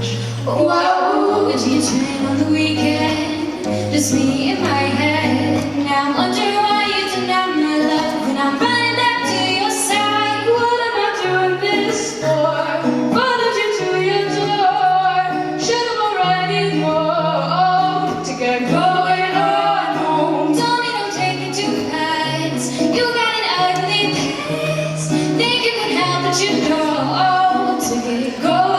Whoa, a G-train on the weekend, just me in my head. Now I'm wondering why you deny my love when I'm running back to your side. What am I doing this for? Followed you to your door. Should've already known to get going on home. Told me don't take it too fast. You got an ugly face. Think you can help, but you know to get going.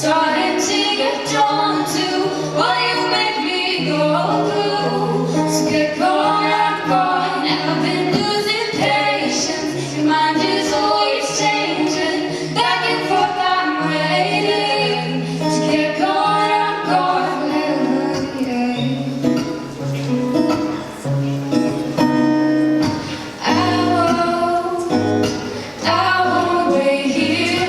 Starting to get drawn to what you make me go through. So get going, I'm gone. I've been losing patience. Your mind is always changing. Back and forth, I'm waiting. To get going, I'm gone. I won't wait here.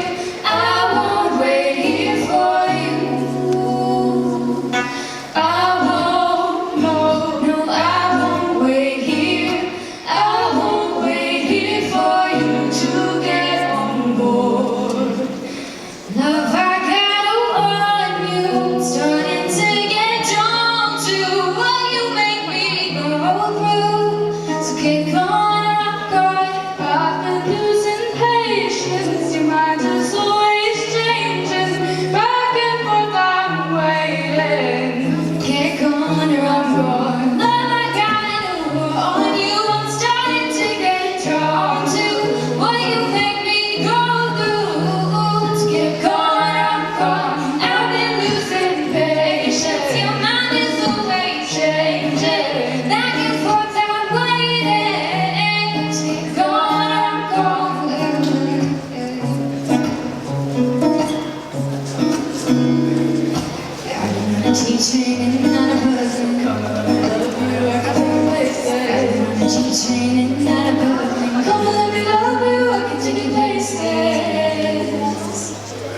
Love, I gotta warn you, starting to get drawn to what you make me go through. So get going, I'm gone. I've been losing patience. Your mind is always changing. Back and forth, I'm waiting. Get going or I'm gone. Love, I gotta warn you, I'm starting to get drawn to what you make me go through. So get going. Teaching and none of us can come. I love you, I got places.